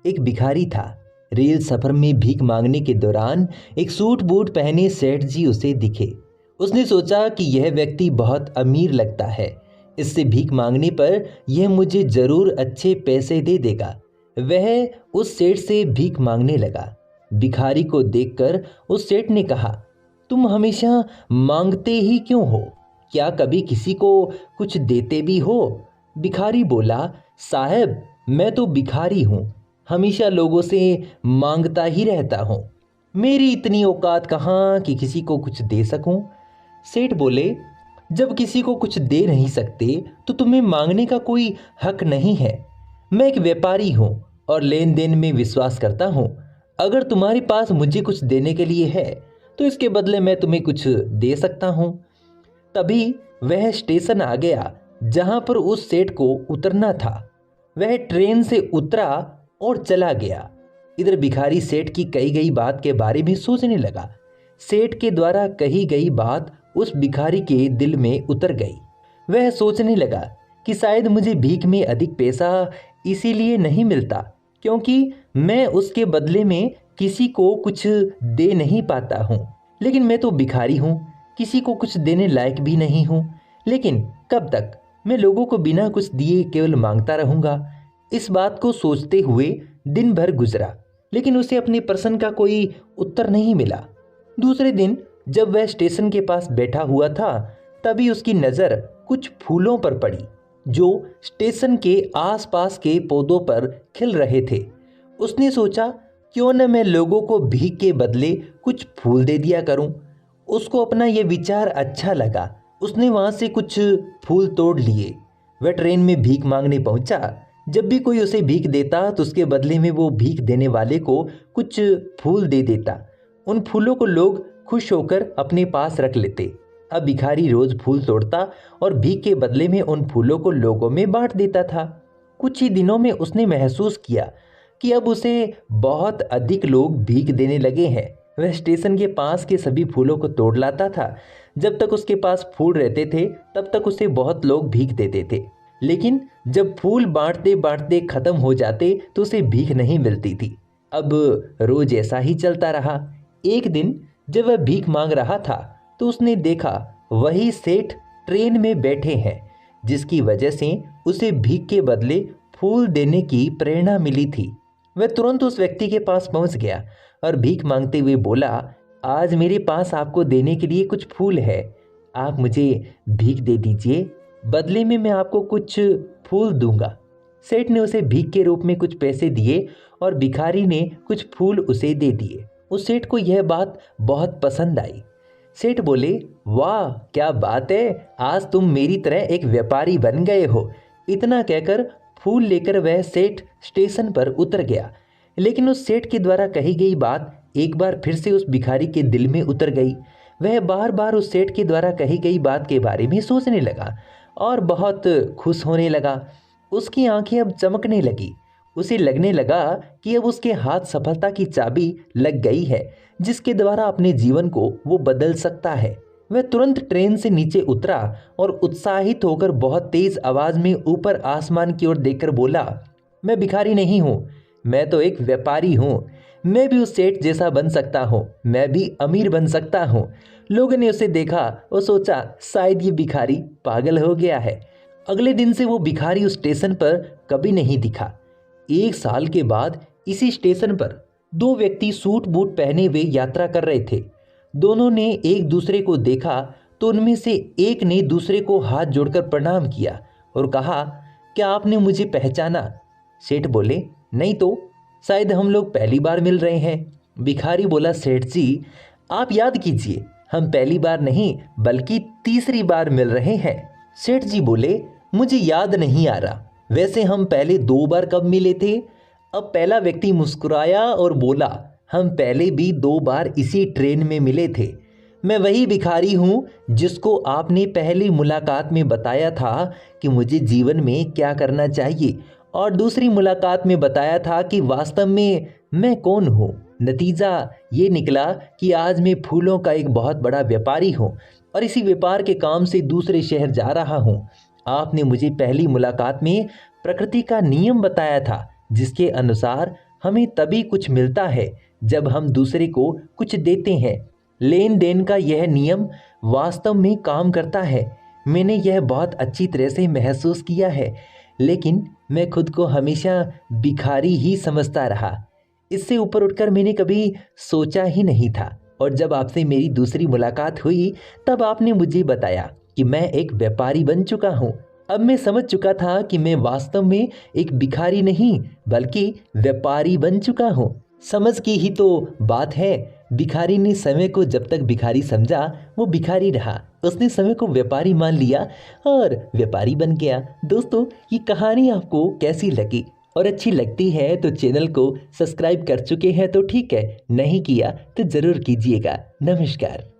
एक भिखारी था। रेल सफर में भीख मांगने के दौरान एक सूट बूट पहने सेठ जी उसे दिखे। उसने सोचा कि यह व्यक्ति बहुत अमीर लगता है, इससे भीख मांगने पर यह मुझे जरूर अच्छे पैसे दे देगा। वह उस सेठ से भीख मांगने लगा। भिखारी को देखकर उस सेठ ने कहा, तुम हमेशा मांगते ही क्यों हो? क्या कभी किसी को कुछ देते भी हो? भिखारी बोला, साहब मैं तो भिखारी हूँ, हमेशा लोगों से मांगता ही रहता हूँ। मेरी इतनी औकात कहाँ कि किसी को कुछ दे सकूं। सेठ बोले, जब किसी को कुछ दे नहीं सकते तो तुम्हें मांगने का कोई हक नहीं है। मैं एक व्यापारी हूँ और लेन देन में विश्वास करता हूँ। अगर तुम्हारे पास मुझे कुछ देने के लिए है तो इसके बदले मैं तुम्हें कुछ दे सकता हूँ। तभी वह स्टेशन आ गया जहां पर उस सेठ को उतरना था। वह ट्रेन से उतरा और चला गया। इधर भिखारी सेठ की कही गई बात के बारे में सोचने लगा। सेठ के द्वारा कही गई बात उस भिखारी के दिल में उतर गई। वह सोचने लगा कि शायद मुझे भीख में अधिक पैसा इसीलिए नहीं मिलता क्योंकि मैं उसके बदले में किसी को कुछ दे नहीं पाता हूँ। लेकिन मैं तो भिखारी हूँ, किसी को कुछ देने लायक भी नहीं हूँ। लेकिन कब तक मैं लोगों को बिना कुछ दिए केवल मांगता रहूँगा? इस बात को सोचते हुए दिन भर गुजरा, लेकिन उसे अपने प्रश्न का कोई उत्तर नहीं मिला। दूसरे दिन जब वह स्टेशन के पास बैठा हुआ था, तभी उसकी नज़र कुछ फूलों पर पड़ी जो स्टेशन के आसपास के पौधों पर खिल रहे थे। उसने सोचा, क्यों न मैं लोगों को भीख के बदले कुछ फूल दे दिया करूं। उसको अपना यह विचार अच्छा लगा। उसने वहां से कुछ फूल तोड़ लिए। वह ट्रेन में भीख मांगने पहुंचा। जब भी कोई उसे भीख देता तो उसके बदले में वो भीख देने वाले को कुछ फूल दे देता। उन फूलों को लोग खुश होकर अपने पास रख लेते। अब भिखारी रोज फूल तोड़ता और भीख के बदले में उन फूलों को लोगों में बांट देता था। कुछ ही दिनों में उसने महसूस किया कि अब उसे बहुत अधिक लोग भीख देने लगे हैं। वह स्टेशन के पास के सभी फूलों को तोड़ लाता था। जब तक उसके पास फूल रहते थे तब तक उसे बहुत लोग भीख देते थे, लेकिन जब फूल बांटते बांटते खत्म हो जाते तो उसे भीख नहीं मिलती थी। अब रोज ऐसा ही चलता रहा। एक दिन जब वह भीख मांग रहा था तो उसने देखा वही सेठ ट्रेन में बैठे हैं, जिसकी वजह से उसे भीख के बदले फूल देने की प्रेरणा मिली थी। वह तुरंत उस व्यक्ति के पास पहुंच गया और भीख मांगते हुए बोला, आज मेरे पास आपको देने के लिए कुछ फूल है, आप मुझे भीख दे दीजिए, बदले में मैं आपको कुछ फूल दूंगा। सेठ ने उसे भीख के रूप में कुछ पैसे दिए और भिखारी ने कुछ फूल उसे दे दिए। उस सेठ को यह बात बहुत पसंद आई। सेठ बोले, वाह क्या बात है, आज तुम मेरी तरह एक व्यापारी बन गए हो। इतना कहकर फूल लेकर वह सेठ स्टेशन पर उतर गया। लेकिन उस सेठ के द्वारा कही गई बात एक बार फिर से उस भिखारी के दिल में उतर गई। वह बार बार उस सेठ के द्वारा कही गई बात के बारे में सोचने लगा और बहुत खुश होने लगा। उसकी आंखें अब चमकने लगी। उसे लगने लगा कि अब उसके हाथ सफलता की चाबी लग गई है, जिसके द्वारा अपने जीवन को वो बदल सकता है। वह तुरंत ट्रेन से नीचे उतरा और उत्साहित होकर बहुत तेज आवाज में ऊपर आसमान की ओर देखकर बोला, मैं भिखारी नहीं हूँ, मैं तो एक व्यापारी हूँ। मैं भी उस सेठ जैसा बन सकता हूँ, मैं भी अमीर बन सकता हूँ। लोगों ने उसे देखा और सोचा, शायद ये भिखारी पागल हो गया है। अगले दिन से वो भिखारी उस स्टेशन पर कभी नहीं दिखा। एक साल के बाद इसी स्टेशन पर दो व्यक्ति सूट बूट पहने हुए यात्रा कर रहे थे। दोनों ने एक दूसरे को देखा तो उनमें से एक ने दूसरे को हाथ जोड़कर प्रणाम किया और कहा, क्या आपने मुझे पहचाना? सेठ बोले, नहीं तो, शायद हम लोग पहली बार मिल रहे हैं। भिखारी बोला, सेठ जी आप याद कीजिए, हम पहली बार नहीं बल्कि तीसरी बार मिल रहे हैं। सेठ जी बोले, मुझे याद नहीं आ रहा, वैसे हम पहले 2 बार कब मिले थे? अब पहला व्यक्ति मुस्कुराया और बोला, हम पहले भी 2 बार इसी ट्रेन में मिले थे। मैं वही भिखारी हूँ जिसको आपने पहली मुलाकात में बताया था कि मुझे जीवन में क्या करना चाहिए, और दूसरी मुलाकात में बताया था कि वास्तव में मैं कौन हूँ। नतीजा ये निकला कि आज मैं फूलों का एक बहुत बड़ा व्यापारी हूँ और इसी व्यापार के काम से दूसरे शहर जा रहा हूँ। आपने मुझे पहली मुलाकात में प्रकृति का नियम बताया था, जिसके अनुसार हमें तभी कुछ मिलता है जब हम दूसरे को कुछ देते हैं। लेन देन का यह नियम वास्तव में काम करता है। मैंने यह बहुत अच्छी तरह से महसूस किया है, लेकिन मैं खुद को हमेशा भिखारी ही समझता रहा। इससे ऊपर उठकर मैंने कभी सोचा ही नहीं था, और जब आपसे मेरी दूसरी मुलाकात हुई तब आपने मुझे बताया कि मैं एक व्यापारी बन चुका हूँ। अब मैं समझ चुका था कि मैं वास्तव में एक भिखारी नहीं बल्कि व्यापारी बन चुका हूँ। समझ की ही तो बात है। भिखारी ने समय को जब तक भिखारी समझा वो भिखारी रहा। उसने समय को व्यापारी मान लिया और व्यापारी बन गया। दोस्तों, ये कहानी आपको कैसी लगी? और अच्छी लगती है तो चैनल को सब्सक्राइब कर चुके हैं तो ठीक है, नहीं किया तो ज़रूर कीजिएगा। नमस्कार।